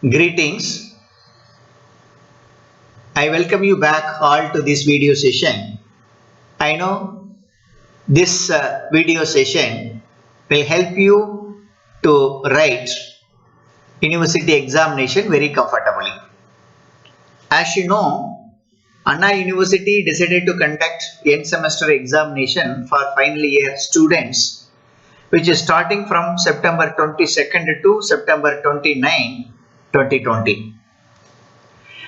Greetings. I welcome you back all to this video session. I know this video session will help you to write university examination very comfortably. As you know, Anna University decided to conduct end semester examination for final year students, which is starting from September 22nd to September 29, 2020.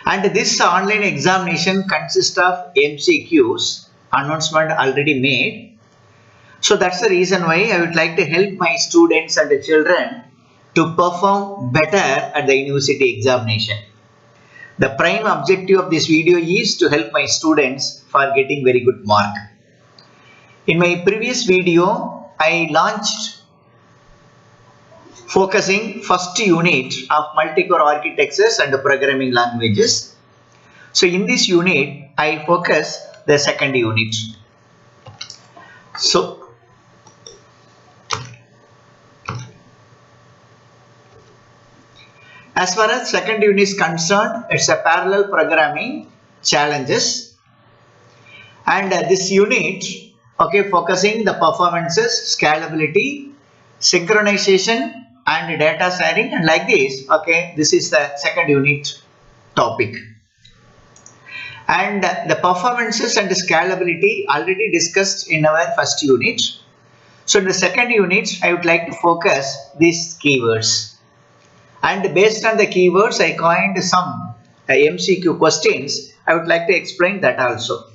And this online examination consists of MCQs, announcement already made. So that's the reason why I would like to help my students and the children to perform better at the university examination. The prime objective of this video is to help my students for getting very good mark. In my previous video, I launched focusing first unit of multi-core architectures and programming languages. So in this unit, I focus the second unit. So as far as second unit is concerned, it's a parallel programming challenges. And this unit, focusing the performances, scalability, synchronization, and data sharing, and like this. This is the second unit topic. And the performances and scalability already discussed in our first unit. So in the second unit, I would like to focus these keywords. And based on the keywords, I coined some MCQ questions. I would like to explain that also.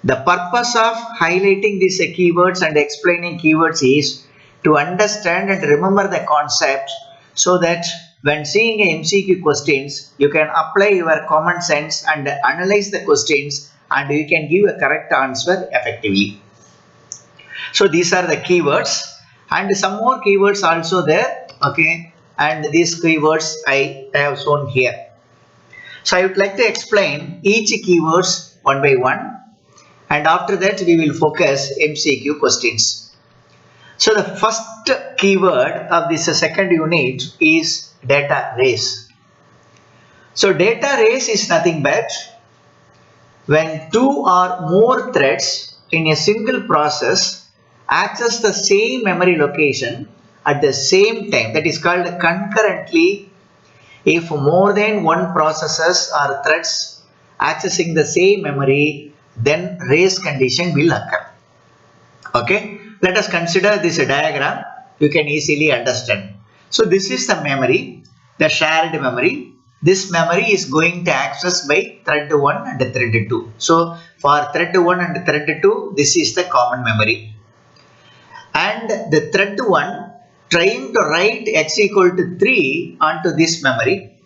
The purpose of highlighting these keywords and explaining keywords is to understand and remember the concept, so that when seeing MCQ questions, you can apply your common sense and analyze the questions, and you can give a correct answer effectively. So these are the keywords, and some more keywords also there. And these keywords I have shown here. So I would like to explain each keywords one by one, and after that we will focus MCQ questions. So the first keyword of this second unit is data race. So data race is nothing but when two or more threads in a single process access the same memory location at the same time. That is called concurrently. If more than one processes or threads accessing the same memory, then race condition will occur. Let us consider this diagram. You can easily understand. So this is the memory, the shared memory. This memory is going to access by thread 1 and thread 2. So for thread 1 and thread 2, this is the common memory. And the thread 1 trying to write x equal to 3 onto this memory.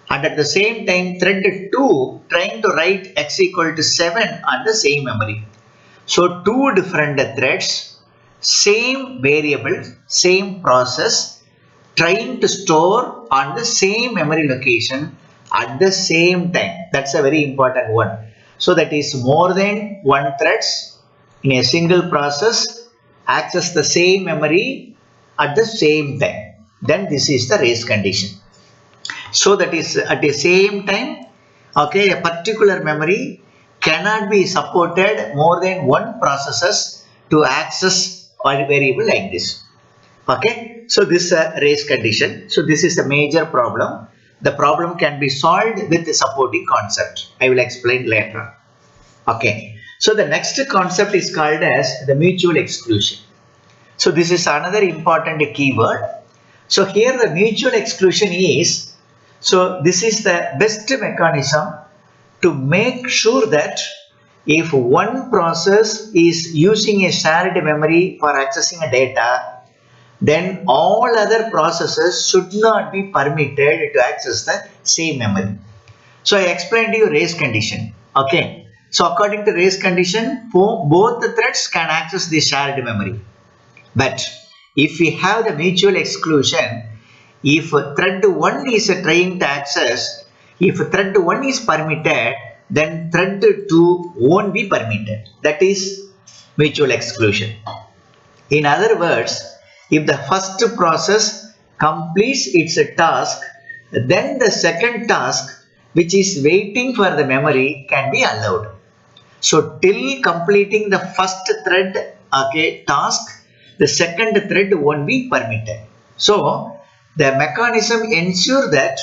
And at the same time, thread 2 trying to write x equal to 7 on the same memory. So two different threads, same variable, same process, trying to store on the same memory location at the same time. That's a very important one. So that is more than one threads in a single process access the same memory at the same time. Then this is the race condition. So that is at the same time, a particular memory cannot be supported more than one processes to access a variable like this. So this is a race condition. So this is a major problem. The problem can be solved with the supporting concept. I will explain later. So the next concept is called as the mutual exclusion. So this is another important keyword. So here the mutual exclusion is, so this is the best mechanism to make sure that if one process is using a shared memory for accessing a data, then all other processes should not be permitted to access the same memory. So I explained to you race condition. So according to race condition, both the threads can access the shared memory. But if we have the mutual exclusion, if thread 1 is trying to access, if thread 1 is permitted, then thread 2 won't be permitted. That is mutual exclusion. In other words, if the first process completes its task then the second task which is waiting for the memory can be allowed. So till completing the first thread task, the second thread won't be permitted. So the mechanism ensures that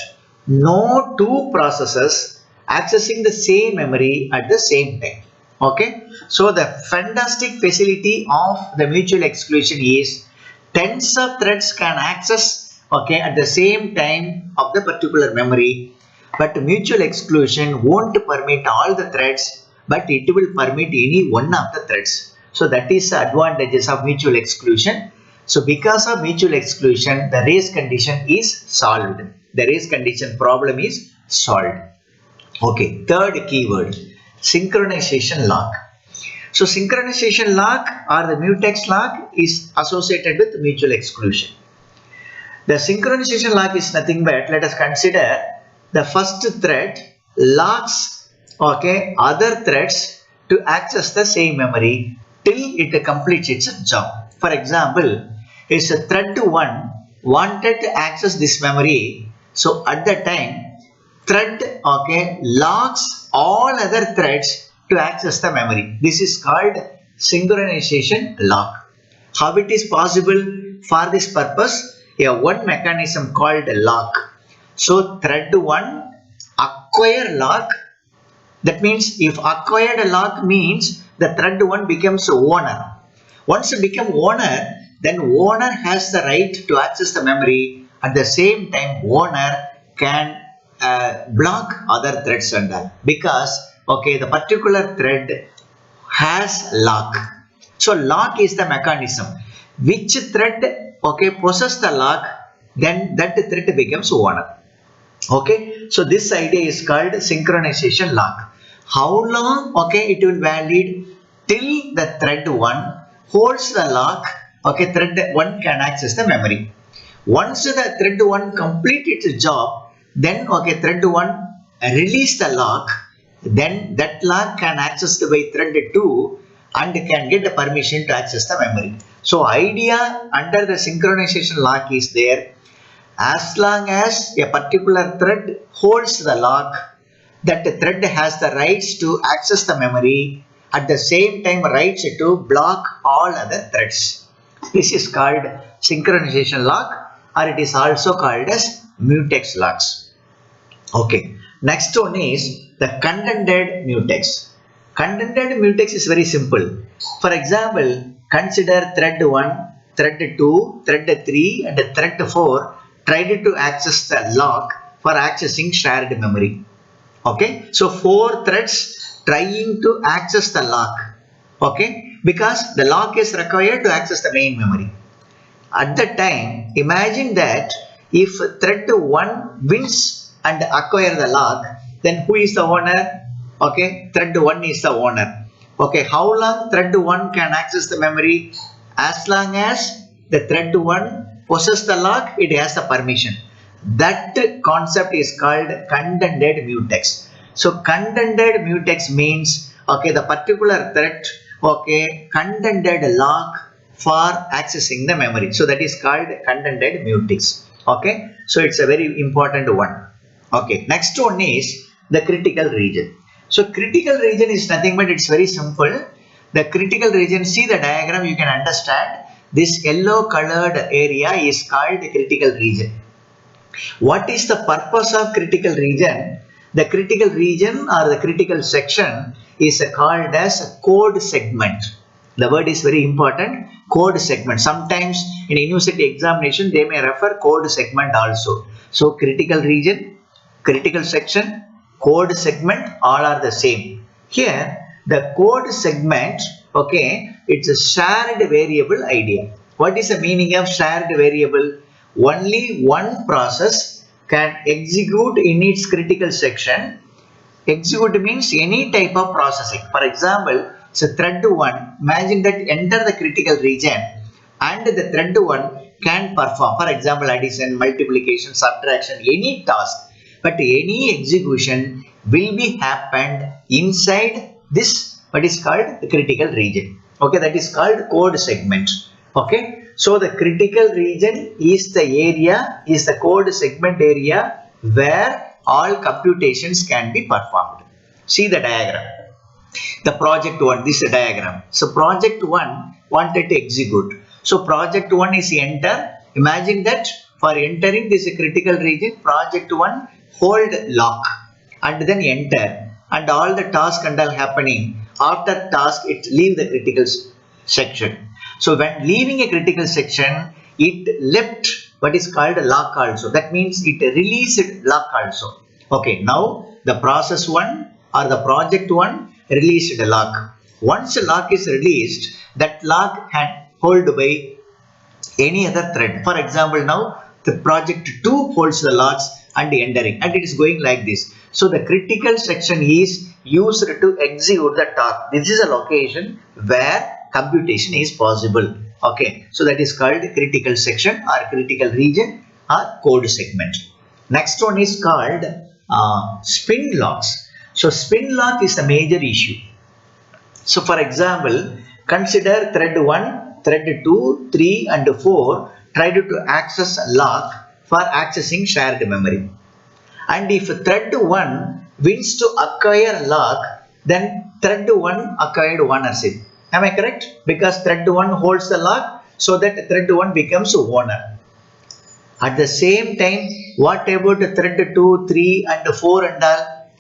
no two processes accessing the same memory at the same time. Okay, so the fantastic facility of the mutual exclusion is tens of threads can access at the same time of the particular memory, but mutual exclusion won't permit all the threads, but it will permit any one of the threads. So that is the advantages of mutual exclusion. So because of mutual exclusion, the race condition is solved. The race condition problem is solved. Okay, third keyword, synchronization lock. So synchronization lock or the mutex lock is associated with mutual exclusion. The synchronization lock is nothing but, let us consider the first thread locks other threads to access the same memory till it completes its job. For example, if thread 1 wanted to access this memory, so at the time thread locks all other threads to access the memory. This is called synchronization lock. How it is possible? For this purpose, one mechanism called lock. So thread 1 acquire lock. That means if acquired lock means the thread 1 becomes owner. Once it becomes owner, then owner has the right to access the memory. At the same time, owner can block other threads and all, because the particular thread has lock. So lock is the mechanism. Which thread possess the lock, then that thread becomes owner. Okay, so this idea is called synchronization lock. How long it will valid? Till the thread 1 holds the lock, thread 1 can access the memory. Once the thread 1 complete its job, then thread 1 release the lock, then that lock can access by thread 2 and can get the permission to access the memory. So idea under the synchronization lock is there. As long as a particular thread holds the lock, that thread has the rights to access the memory, at the same time rights to block all other threads. This is called synchronization lock, or it is also called as mutex locks. Okay, next one is the contended mutex. Contended mutex is very simple. For example, consider thread 1, thread 2, thread 3 and thread 4 tried to access the lock for accessing shared memory. Okay, so 4 threads trying to access the lock. Okay, because the lock is required to access the main memory. At that time, imagine that if thread 1 wins and acquire the lock, then who is the owner? Okay, thread 1 is the owner. Okay, how long thread 1 can access the memory? As long as the thread 1 possesses the lock, it has the permission. That concept is called contended mutex. So contended mutex means the particular thread contended lock for accessing the memory. So that is called contended mutex. Okay, so it's a very important one. Okay, next one is the critical region. So critical region is nothing but it's very simple. The critical region, see the diagram, you can understand. This yellow colored area is called the critical region. What is the purpose of critical region? The critical region or the critical section is called as code segment. The word is very important, code segment. Sometimes in a university examination they may refer code segment also. So critical region, critical section, code segment, all are the same. Here the code segment, it's a shared variable idea. What is the meaning of shared variable? Only one process can execute in its critical section. Execute means any type of processing. For example, so thread 1, imagine that enter the critical region and the thread 1 can perform, for example, addition, multiplication, subtraction, any task. But any execution will be happened inside this, what is called the critical region. Okay, that is called code segment. Okay, so the critical region is the area, is the code segment area where all computations can be performed. See the diagram. The project 1, this is a diagram. So project 1 wanted to execute. So project 1 is enter. Imagine that for entering this critical region, project 1 hold lock and then enter, and all the task and all happening. After task, it leave the critical section. So when leaving a critical section, it left what is called a lock also. That means it released lock also. Okay, now the process 1 or the project 1 released the lock. Once the lock is released, that lock can hold by any other thread. For example, now the project 2 holds the locks and entering, and it is going like this. So the critical section is used to execute the task. This is a location where computation is possible. Okay, so that is called critical section or critical region or code segment. Next one is called spin locks. So spin lock is a major issue. So for example, consider thread 1, thread 2, 3 and 4 tried to access a lock for accessing shared memory. And if thread 1 wins to acquire lock, then thread 1 acquired ownership. Am I correct? Because thread 1 holds the lock, so that thread 1 becomes owner. At the same time, what about thread 2, 3 and 4 and all?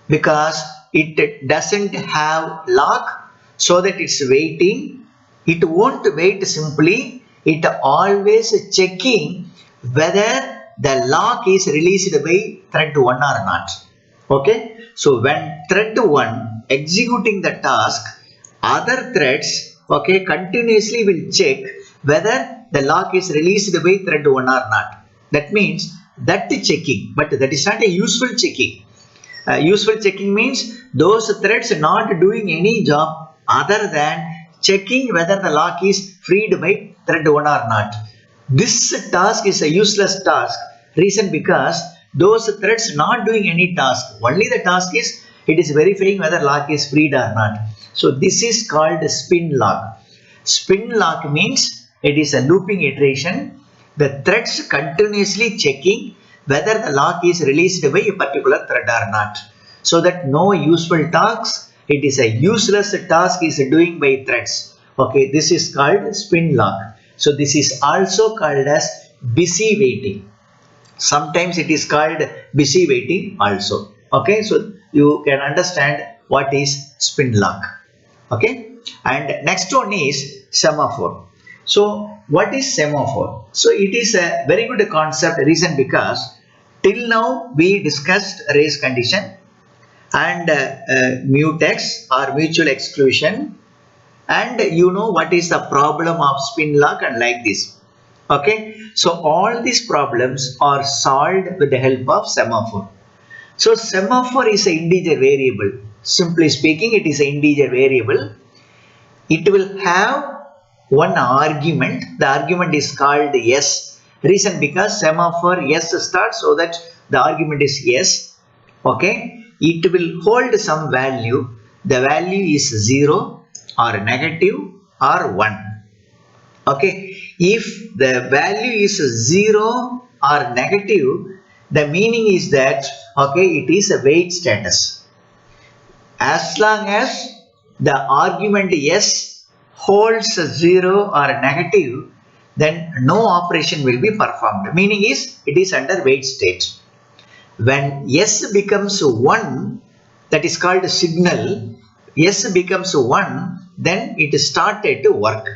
Because it doesn't have lock, so that it's waiting. It won't wait simply. It always checking whether the lock is released by thread 1 or not. Okay. So when thread 1 executing the task, other threads, okay, continuously will check whether the lock is released by thread 1 or not. That means that checking, but that is not a useful checking. Useful checking means those threads not doing any job other than checking whether the lock is freed by thread 1 or not. This task is a useless task. Reason because those threads not doing any task. Only the task is it is verifying whether lock is freed or not. So this is called spin lock. Spin lock means it is a looping iteration. The threads continuously checking whether the lock is released by a particular thread or not. So that no useful task, it is a useless task is doing by threads. Okay, this is called spin lock. So this is also called as busy waiting. Sometimes it is called busy waiting also. Okay, so you can understand what is spin lock. Okay, and next one is semaphore. So what is semaphore? So it is a very good concept. Reason because till now we discussed race condition and mutex or mutual exclusion, and you know what is the problem of spin lock and like this. Okay, so all these problems are solved with the help of semaphore. So semaphore is an integer variable. Simply speaking, it is an integer variable. It will have one argument. The argument is called s. Reason because semaphore s starts, so that the argument is s. Okay, it will hold some value. The value is 0 or negative or 1. Okay, if the value is 0 or negative, the meaning is that okay, it is a wait status. As long as the argument s holds 0 or negative, then no operation will be performed. Meaning is it is under wait state. When s becomes 1, that is called signal. S becomes 1, then it started to work.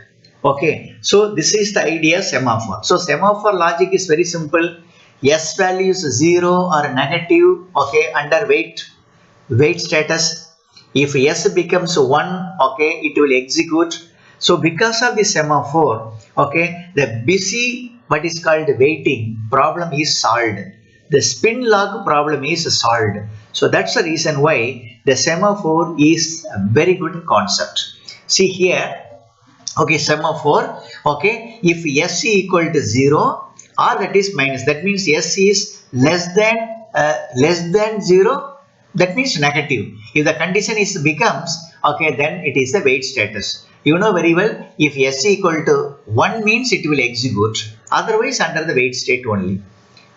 Okay, so this is the idea semaphore. So semaphore logic is very simple. S value is 0 or negative, okay, under wait status. If S becomes 1, okay, it will execute. So because of the semaphore, okay, the busy, what is called waiting problem is solved. The spin lock problem is solved. So that's the reason why the semaphore is a very good concept. See here. Okay, semaphore, okay, if s is equal to 0 or that is minus, that means s is less than 0, that means negative. If the condition is becomes, okay, then it is the wait status. You know very well, if s is equal to 1 means it will execute, otherwise under the wait state only.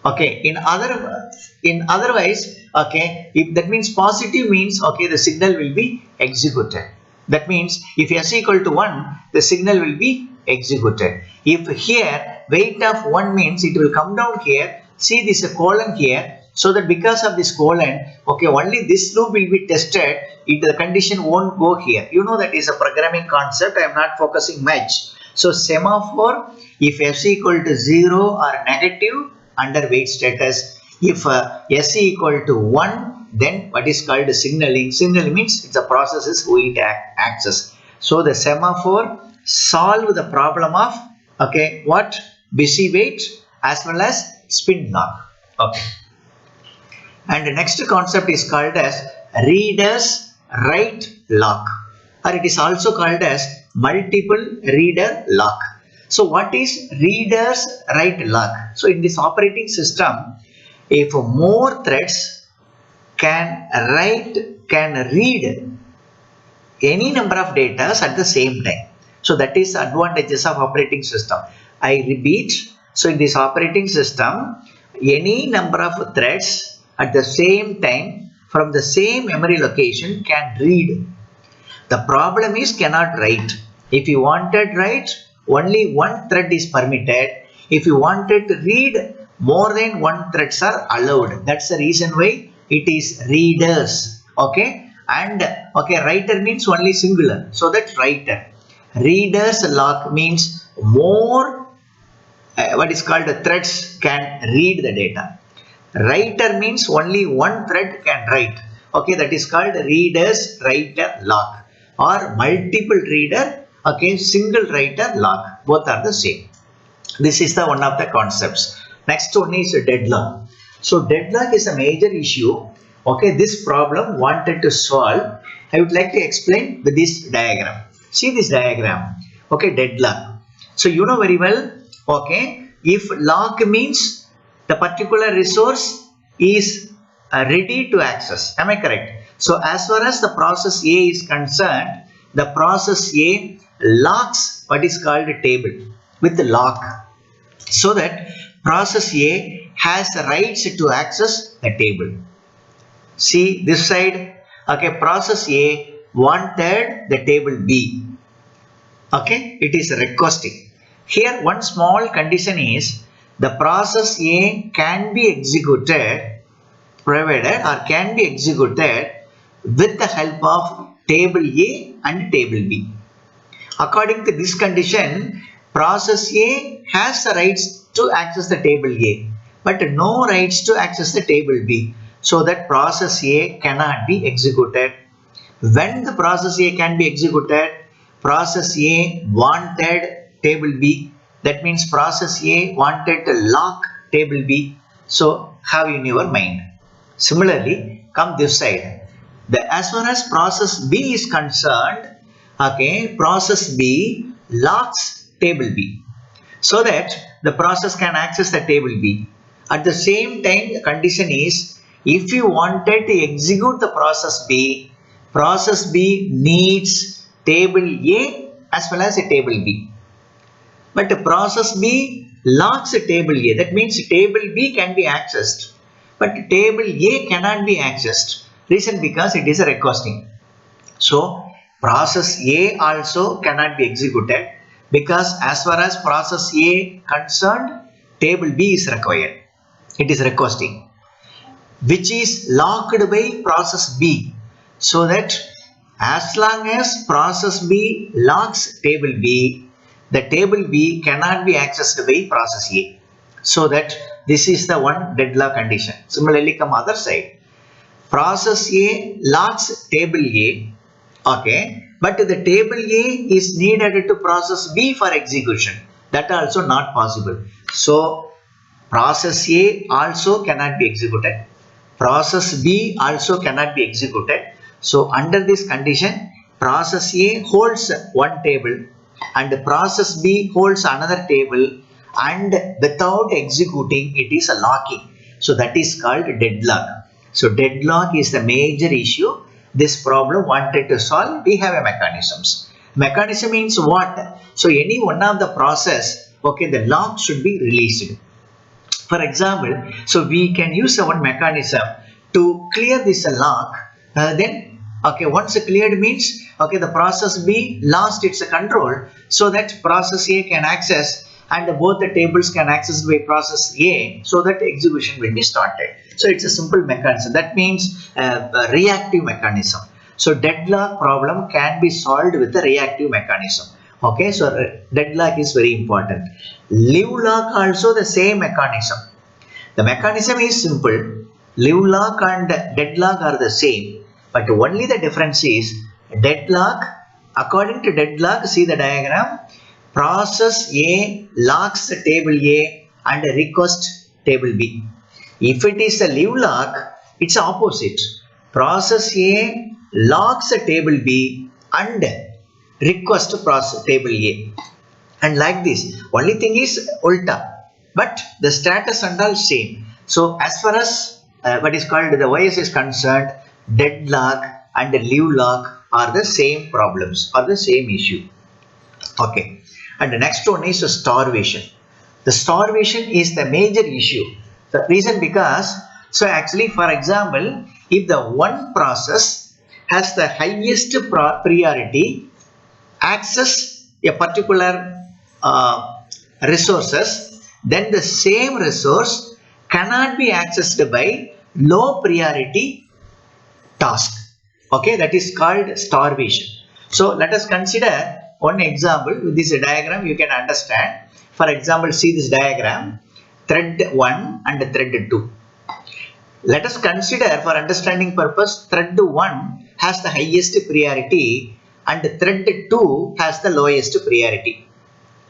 Okay, in otherwise, okay, if that means positive means, okay, the signal will be executed. That means if s equal to 1, the signal will be executed. If here weight of 1 means it will come down here, see this colon here, so that because of this colon, okay, only this loop will be tested, if the condition won't go here. You know that is a programming concept, I am not focusing much. So semaphore, if s equal to 0 or negative, under wait status. If s equal to 1, then what is called signaling. Signaling means it's a process is wait access. So the semaphore solve the problem of, okay, what, busy wait as well as spin lock. Okay. And the next concept is called as readers write lock, or it is also called as multiple reader lock. So what is readers write lock? So in this operating system, if more threads can read any number of data at the same time. So that is advantages of operating system. I repeat, so in this operating system, any number of threads at the same time from the same memory location can read. The problem is cannot write. If you wanted write, only one thread is permitted. If you wanted to read, more than one threads are allowed. That's the reason why it is readers. Okay. And okay, writer means only singular. So that's writer. Readers lock means more what is called threads can read the data. Writer means only one thread can write. Okay, that is called readers writer lock, or multiple reader, okay, single writer lock. Both are the same. This is the one of the concepts. Next one is deadlock. So deadlock is a major issue. Okay, this problem wanted to solve. I would like to explain with this diagram. See this diagram. Okay, deadlock. So you know very well. Okay, if lock means the particular resource is ready to access. Am I correct? So as far as the process A is concerned, the process A locks what is called a table with the lock, so that process A has the rights to access the table. See this side, okay, process A wanted the table B. Okay, it is requesting. Here one small condition is the process A can be executed provided or can be executed with the help of table A and table B. According to this condition, process A has the rights to access the table A, but no rights to access the table B. So that process A cannot be executed. When the process A can be executed, process A wanted table B. That means process A wanted to lock table B. So have in your mind. Similarly, come this side. As far as process B is concerned, okay, process B locks table B, so that the process can access the table B. At the same time, the condition is if you wanted to execute the process B needs table A as well as a table B. But the process B locks a table A. That means table B can be accessed, but table A cannot be accessed. Reason because it is a requesting. So process A also cannot be executed, because as far as process A concerned, table B is required. It is requesting, which is locked by process B, so that as long as process B locks table B, the table B cannot be accessed by process A. So that this is the one deadlock condition. Similarly, come other side. Process A locks table A, okay, but the table A is needed to process B for execution. That also not possible. So process A also cannot be executed. Process B also cannot be executed. So under this condition, process A holds one table and process B holds another table, and without executing it is a locking. So that is called deadlock. So deadlock is the major issue. This problem wanted to solve, we have a mechanisms. Mechanism means what? So any one of the process, okay, the lock should be released. For example, so we can use one mechanism to clear this lock. Then, okay, once cleared means, okay, the process B lost its control, so that process A can access and both the tables can access by process A, so that execution will be started. So it's a simple mechanism. That means a reactive mechanism. So deadlock problem can be solved with a reactive mechanism. Okay, so deadlock is very important. Livelock also the same mechanism. The mechanism is simple. Livelock and deadlock are the same, but only the difference is deadlock. According to deadlock, see the diagram. Process A locks the table A and request table B. If it is a livelock, it's opposite. Process A locks the table B and request process table A. And like this, only thing is ulta, but the status and all same. So as far as what is called the OS is concerned, deadlock and livelock are the same problems or the same issue. Okay, and the next one is starvation. The starvation is the major issue. The reason because, so actually for example, if the one process has the highest priority, access a particular resources, then the same resource cannot be accessed by low priority task. Okay, that is called starvation. So let us consider one example with this diagram. You can understand. For example, see this diagram, thread 1 and thread 2. Let us consider for understanding purpose, thread 1 has the highest priority and thread 2 has the lowest priority.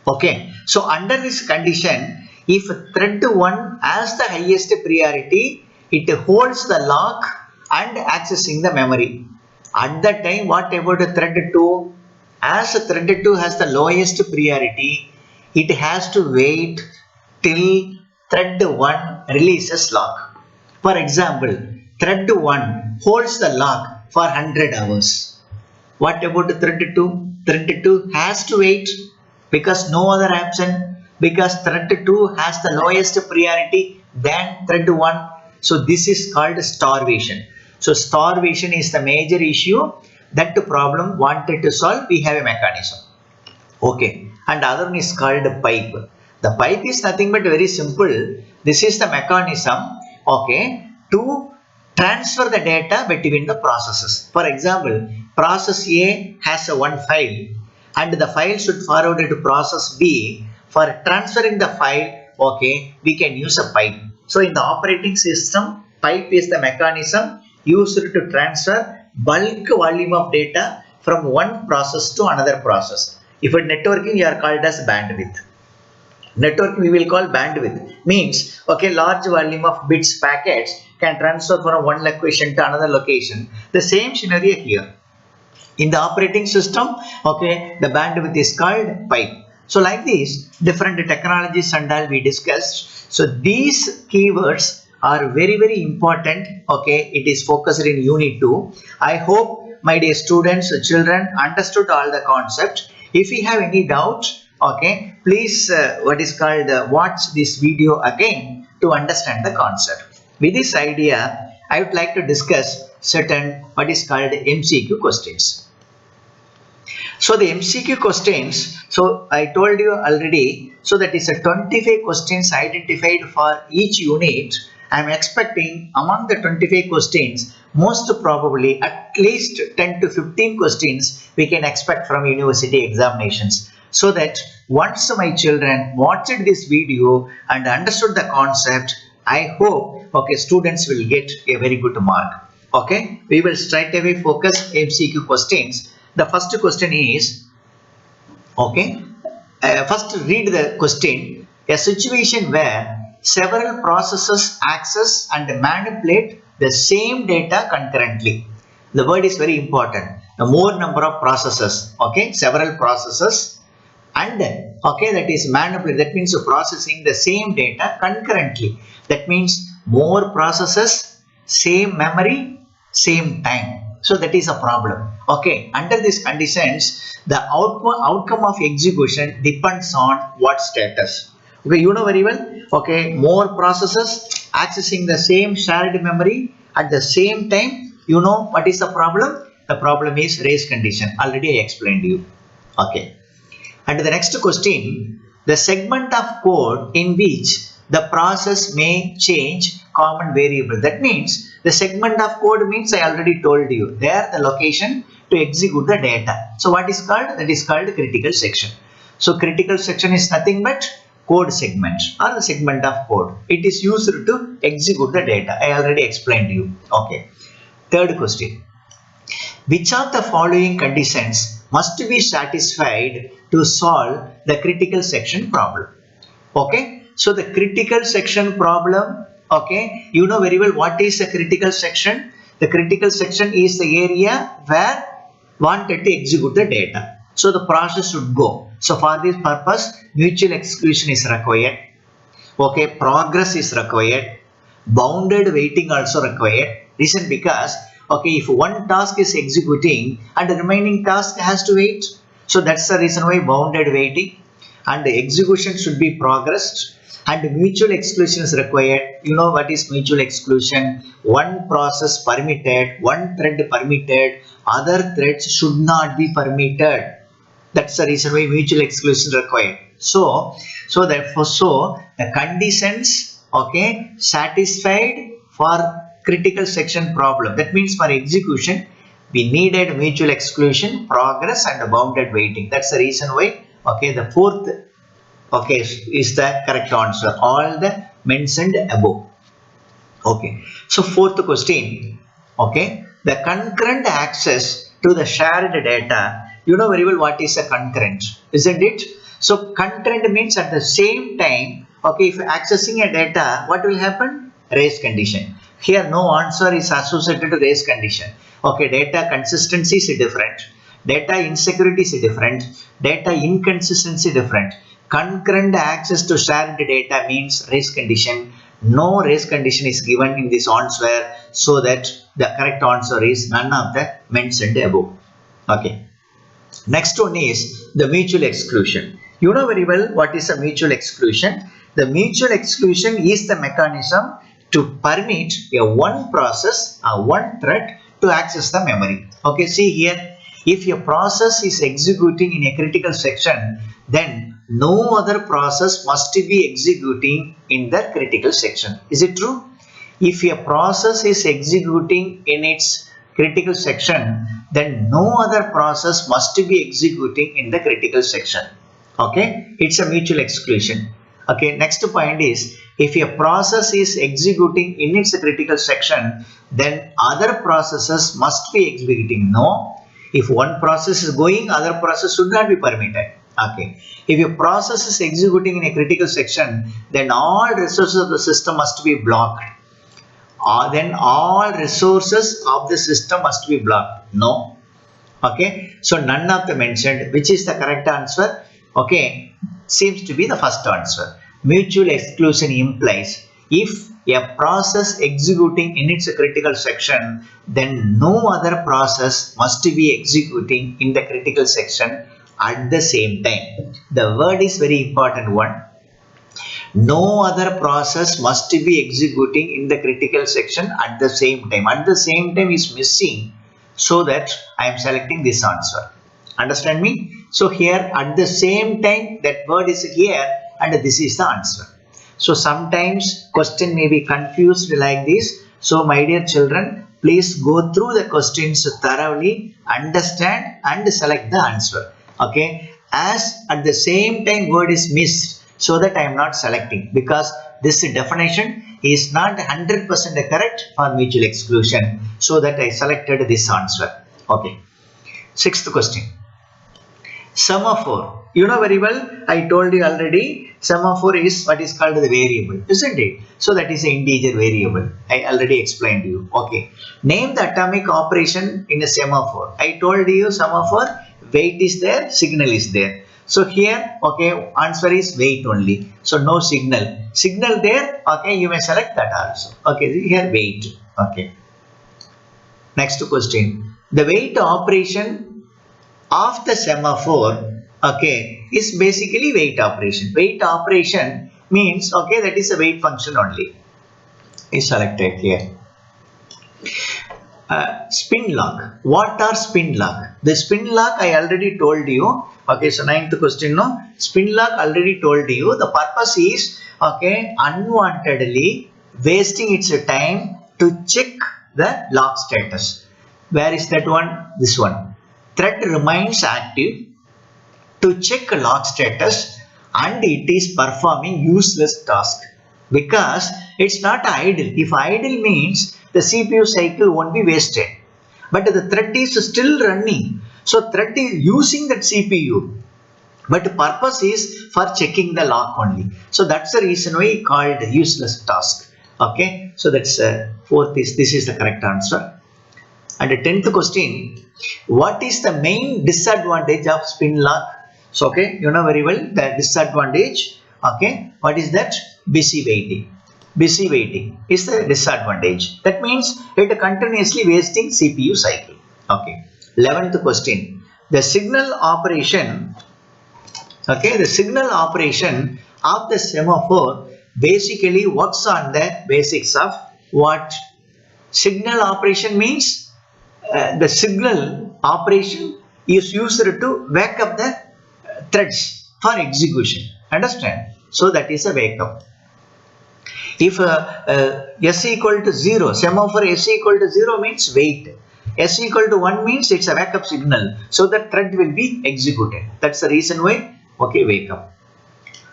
Okay, so under this condition, if thread 1 has the highest priority, it holds the lock and accessing the memory. At that time, what about thread 2? As thread 2 has the lowest priority, it has to wait till thread 1 releases lock. For example, thread 1 holds the lock for 100 hours. What about thread 2? Thread 2 has to wait because no other option, because thread 2 has the lowest priority than thread 1. So this is called starvation. So starvation is the major issue. That problem wanted to solve, we have a mechanism. Okay, and other one is called pipe. The pipe is nothing but very simple. This is the mechanism, okay, to transfer the data between the processes. For example, process A has a one file and the file should forward it to process B. For transferring the file, okay, we can use a pipe. So in the operating system, pipe is the mechanism used to transfer bulk volume of data from one process to another process. If at networking, you are called as bandwidth. Networking we will call bandwidth. Means, okay, large volume of bits packets can transfer from one location to another location. The same scenario here. In the operating system, okay, the bandwidth is called pipe. So like this, different technologies and all we discussed. So these keywords are very important. Okay, it is focused in unit 2. I hope my dear students, children understood all the concept. If you have any doubt, okay, please watch this video again to understand the concept. With this idea, I would like to discuss certain what is called MCQ questions. So the MCQ questions, so I told you already, so that is a 25 questions identified for each unit. I am expecting among the 25 questions, most probably at least 10 to 15 questions we can expect from university examinations. So that once my children watched this video and understood the concept, I hope, okay, students will get a very good mark. Okay, we will straight away focus MCQ questions. The first question is, okay, first read the question. A situation where several processes access and manipulate the same data concurrently. The word is very important. The more number of processes, okay, several processes and okay, that is manipulate, that means processing the same data concurrently. That means more processes, same memory, same time. So that is a problem. Okay, under these conditions, the outcome of execution depends on what status? Okay, you know very well. Okay, more processes accessing the same shared memory at the same time. You know what is the problem? The problem is race condition. Already I explained to you. Okay. And the next question, the segment of code in which the process may change common variable. That means the segment of code means I already told you there the location to execute the data. So what is called? That is called critical section. So critical section is nothing but code segment or the segment of code. It is used to execute the data. I already explained to you. Okay. Third question. Which of the following conditions must be satisfied to solve the critical section problem? Okay, so the critical section problem, okay, you know very well what is a critical section. The critical section is the area where wanted to execute the data. So the process should go. So for this purpose, mutual exclusion is required. Okay, progress is required. Bounded waiting also required. Reason because, okay, if one task is executing and the remaining task has to wait, so that's the reason why bounded waiting, and the execution should be progressed, and mutual exclusion is required. You know what is mutual exclusion? One process permitted, one thread permitted, other threads should not be permitted. That's the reason why mutual exclusion is required. So therefore, the conditions, okay, satisfied for critical section problem. That means for execution, we needed mutual exclusion, progress, and bounded waiting. That's the reason why, okay, the fourth, okay, is the correct answer. All the mentioned above. Okay. So fourth question, okay, the concurrent access to the shared data. You know very well what is a concurrent, isn't it? So concurrent means at the same time, okay, if accessing a data, what will happen? Race condition. Here no answer is associated to race condition. Okay, data consistency is different, data insecurity is different, data inconsistency different. Concurrent access to shared data means race condition. No race condition is given in this answer, so that the correct answer is none of the mentioned above. Okay. Next one is the mutual exclusion. You know very well what is a mutual exclusion. The mutual exclusion is the mechanism to permit a one process or one thread to access the memory. Okay, see here, if a process is executing in a critical section, then no other process must be executing in that critical section. Is it true? If a process is executing in its critical section, then no other process must be executing in the critical section. Okay, it's a mutual exclusion. Okay, next point is, if a process is executing in its critical section, then other processes must be executing. No, if one process is going, other process should not be permitted. Okay, if a process is executing in a critical section, then all resources of the system must be blocked. Then all resources of the system must be blocked. No. Okay, so none of the mentioned. Which is the correct answer? Okay, seems to be the first answer. Mutual exclusion implies if a process executing in its critical section, then no other process must be executing in the critical section at the same time. The word is very important one. No other process must be executing in the critical section at the same time. At the same time is missing, so that I am selecting this answer. Understand me? So here at the same time, that word is here and this is the answer. So sometimes question may be confused like this. So my dear children, please go through the questions thoroughly, understand and select the answer. Okay, as at the same time word is missed, so that I am not selecting, because this definition is not 100% correct for mutual exclusion, so that I selected this answer. Okay. Sixth question. Semaphore. You know very well, I told you already, semaphore is what is called the variable, isn't it? So that is an integer variable. I already explained to you. Okay. Name the atomic operation in a semaphore. I told you semaphore, wait is there, signal is there. So here, okay, answer is wait only. So no signal. Signal there, okay, you may select that also. Okay, here wait. Okay. Next question. The wait operation of the semaphore, okay, is basically wait operation. Wait operation means, okay, that is a wait function only. Is selected here. Spin lock. What are spin lock? The spin lock I already told you. Okay, so 9th question, no? Spin lock already told you. The purpose is, okay, unwantedly wasting its time to check the lock status. Where is that one? This one. Thread remains active to check lock status and it is performing useless task because it's not idle. If idle means the CPU cycle won't be wasted, but the thread is still running, so thread is using that CPU, but the purpose is for checking the lock only. So that's the reason why it called useless task. Okay, so that's fourth is, this is the correct answer. And the 10th question, what is the main disadvantage of spin lock? So, okay, you know very well the disadvantage. Okay, what is that? Busy waiting. Busy waiting is the disadvantage. That means it continuously wasting CPU cycle. Okay. 11th question, the signal operation. Okay, the signal operation of the semaphore basically works on the basics of what? Signal operation means the signal operation is used to wake up the threads for execution. Understand? So that is a wake up. If S equal to 0, semaphore S equal to 0 means wait. S equal to 1 means it's a wake up signal. So the thread will be executed. That's the reason why, okay, wake up.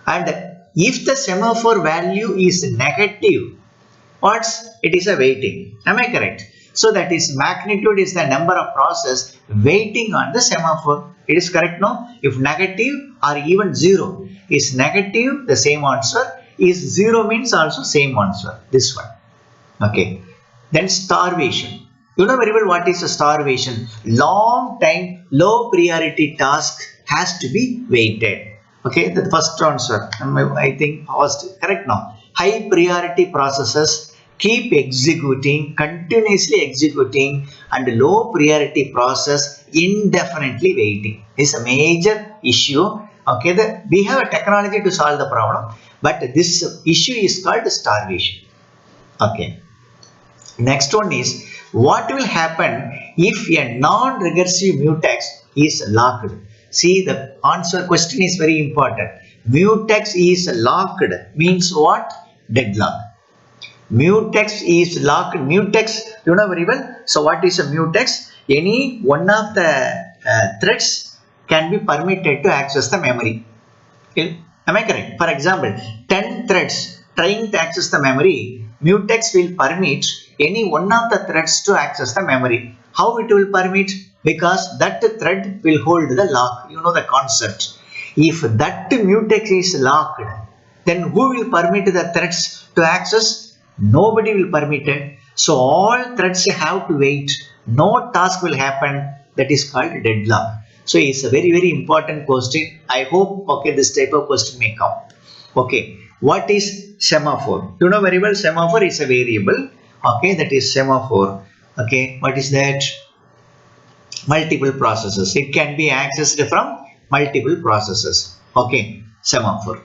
And if the semaphore value is negative, it is a waiting. Am I correct? So that is magnitude is the number of process waiting on the semaphore. It is correct, no? If negative or even 0 is negative, the same answer. Is 0 means also same answer. This one. Okay. Then starvation. You know very well what is a starvation. Long time, low priority task has to be waited. Okay. The first answer. I think first correct now. High priority processes keep executing, continuously executing, and low priority process indefinitely waiting. This is a major issue. Okay, we have a technology to solve the problem, but this issue is called starvation. Okay. Next one is, what will happen if a non-recursive mutex is locked? See, the answer question is very important. Mutex is locked means what? Deadlock. Mutex is locked. Mutex, you know very well. So what is a mutex? Any one of the threads can be permitted to access the memory. Am I correct? For example, 10 threads trying to access the memory, mutex will permit any one of the threads to access the memory. How it will permit? Because that thread will hold the lock. You know the concept. If that mutex is locked, then who will permit the threads to access? Nobody will permit it. So all threads have to wait. No task will happen. That is called deadlock. So it's a very, very important question. I hope, okay, this type of question may come. Okay. What is semaphore? You know very well, semaphore is a variable. Okay, that is semaphore. Okay, what is that? Multiple processes. It can be accessed from multiple processes. Okay, semaphore.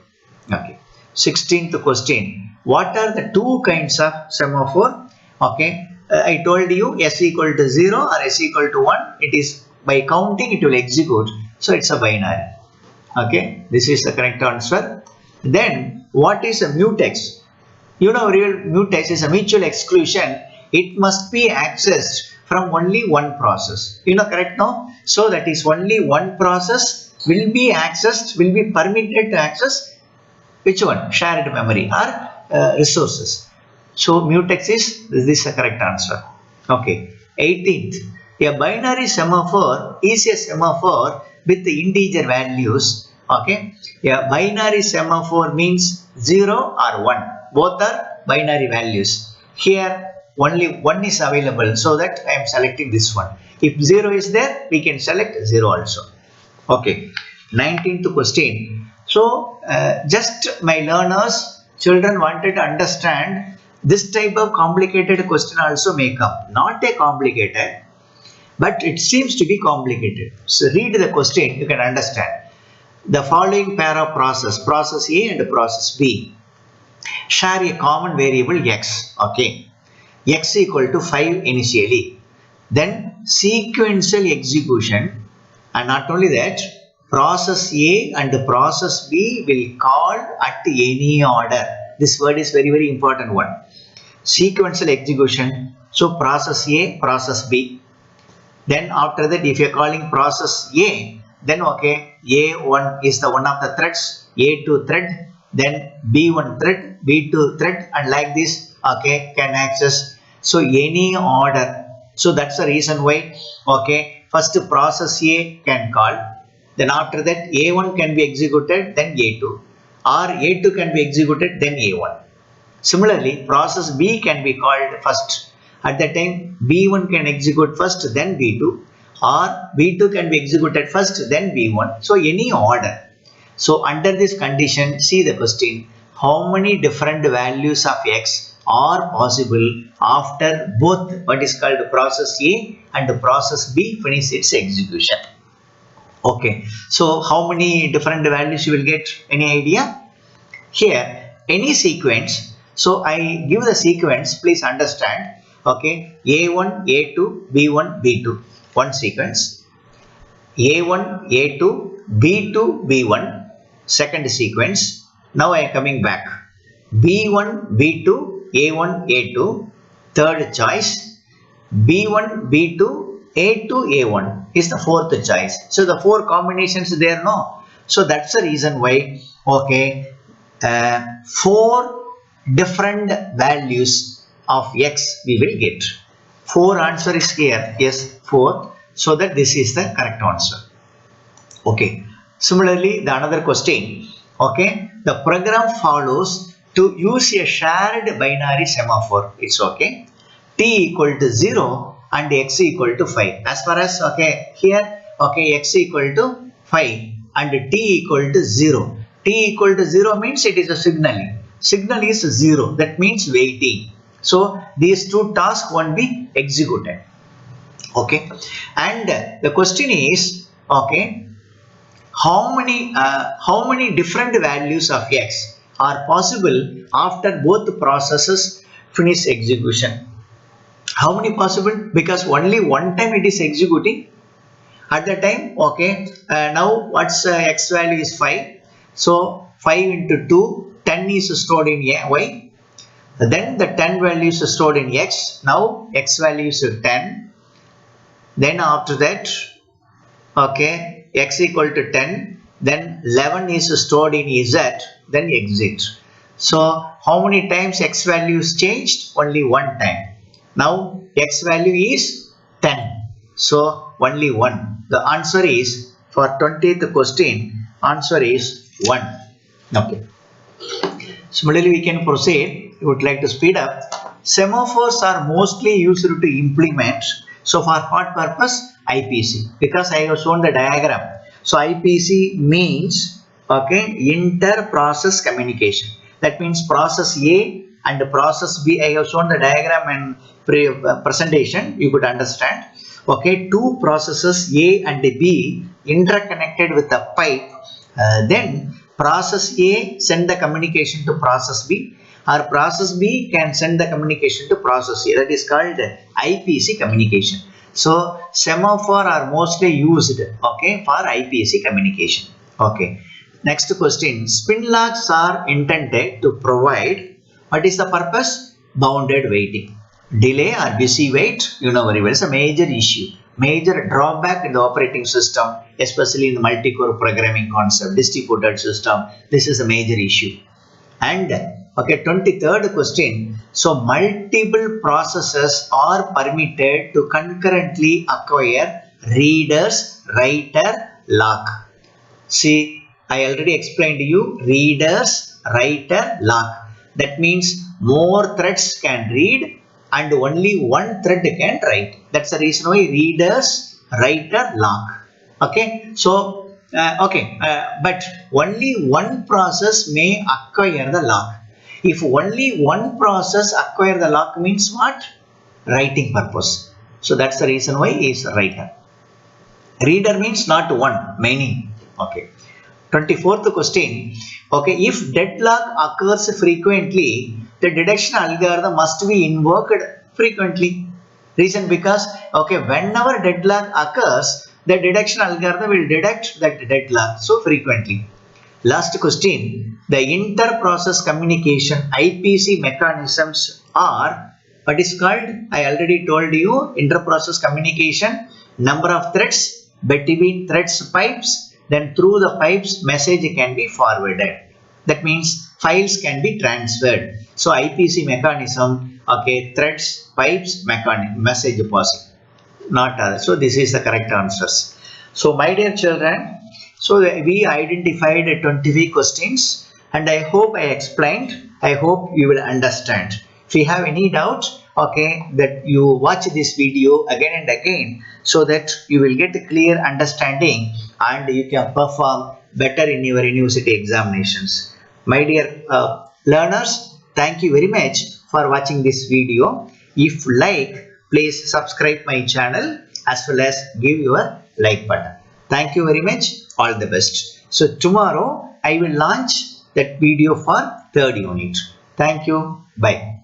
Okay. 16th question. What are the two kinds of semaphore? Okay, I told you S equal to 0 or S equal to 1. It is by counting it will execute. So it's a binary. Okay, this is the correct answer. Then what is a mutex? You know, real mutex is a mutual exclusion. It must be accessed from only one process. You know, correct now? So that is only one process will be accessed, will be permitted to access which one? Shared memory or resources. So mutex is this the correct answer. Okay. 18th. A binary semaphore is a semaphore with the integer values. Okay. A binary semaphore means 0 or 1. Both are binary values. Here only one is available, so that I am selecting this one. If 0 is there, we can select 0 also. Okay. 19th question. So, just my learners, children wanted to understand this type of complicated question also may come. Not a complicated, but it seems to be complicated. So, read the question, you can understand. The following pair of process A and process B. share a common variable x. Okay, x equal to 5 initially. Then sequential execution, and not only that, process A and process B will call at any order. This word is very important one. Sequential execution. So process A, process B. Then after that, if you are calling process A, then okay, A1 is the one of the threads, A2 thread, then B1 thread, B2 thread, and like this, okay, can access. So any order. So that's the reason why, okay, first process A can call, then after that A1 can be executed, then A2, or A2 can be executed, then A1. Similarly, process B can be called first. At that time, B1 can execute first, then B2, or B2 can be executed first, then B1. So any order. So under this condition, see the question, how many different values of x are possible after both what is called process A and process B finish its execution? Okay, so how many different values you will get? Any idea? Here, any sequence. So I give the sequence, please understand. Okay, A1, A2, B1, B2. One sequence. A1, A2, B2, B1. Second sequence. Now I am coming back. B1, B2, A1, A2. Third choice. B1, B2, A2, A1 is the fourth choice. So the four combinations there, no. So that's the reason why, okay, 4 different values of x we will get. 4 answer is here. Yes, 4. So that this is the correct answer. Okay. Similarly, the another question. Okay. The program follows to use a shared binary semaphore. It's okay. T equal to 0 and x equal to 5. As far as, okay, here, okay, x equal to 5 and t equal to 0. T equal to 0 means it is a signaling. Signal is 0. That means waiting. So these two tasks won't be executed. Okay. And the question is, okay, how many different values of x are possible after both processes finish execution? How many possible? Because only one time it is executing. At the time, okay, now what's x value is 5. So 5 into 2, 10 is stored in y. Then the 10 value is stored in x. Now x value is 10. Then after that, okay, x equal to 10. Then 11 is stored in z. Then exit. So how many times x value is changed? Only one time. Now x value is 10. So only 1. The answer is, for 20th question, answer is 1. Okay. Similarly, we can proceed. We would like to speed up. Semaphores are mostly used to implement. So for what purpose? IPC. Because I have shown the diagram. So IPC means, okay, inter-process communication. That means process A and process B. I have shown the diagram and presentation. You could understand. Okay, two processes A and B interconnected with a pipe. Then process A send the communication to process B, or process B can send the communication to process A. That is called IPC communication. So semaphore are mostly used, okay, for IPC communication. Okay. Next question. Spin locks are intended to provide, what is the purpose? Bounded waiting. Delay or busy wait, you know very well, it's a major issue. Major drawback in the operating system, especially in the multi-core programming concept, distributed system. This is a major issue. And okay, 23rd question. So multiple processes are permitted to concurrently acquire readers, writer, lock. See, I already explained to you readers, writer, lock. That means more threads can read and only one thread can write. That's the reason why readers, writer, lock. Okay. So, but only one process may acquire the lock. If only one process acquire the lock means what? Writing purpose. So that's the reason why is writer. Reader means not one, many. Okay. 24th question. Okay, if deadlock occurs frequently, the deduction algorithm must be invoked frequently. Reason because, okay, whenever deadlock occurs, the deduction algorithm will deduct that deadlock so frequently. Last question. The inter-process communication IPC mechanisms are what is called? I already told you, inter-process communication, number of threads between threads pipes, then through the pipes message can be forwarded. That means files can be transferred. So IPC mechanism, okay, threads, pipes, message passing. Not other. So this is the correct answers. So my dear children, so we identified 25 questions and I hope I explained. I hope you will understand. If you have any doubt, okay, that you watch this video again and again so that you will get a clear understanding and you can perform better in your university examinations. My dear learners, thank you very much for watching this video. If you like, please subscribe my channel as well as give your like button. Thank you very much. All the best. So tomorrow I will launch that video for third unit. Thank you. Bye.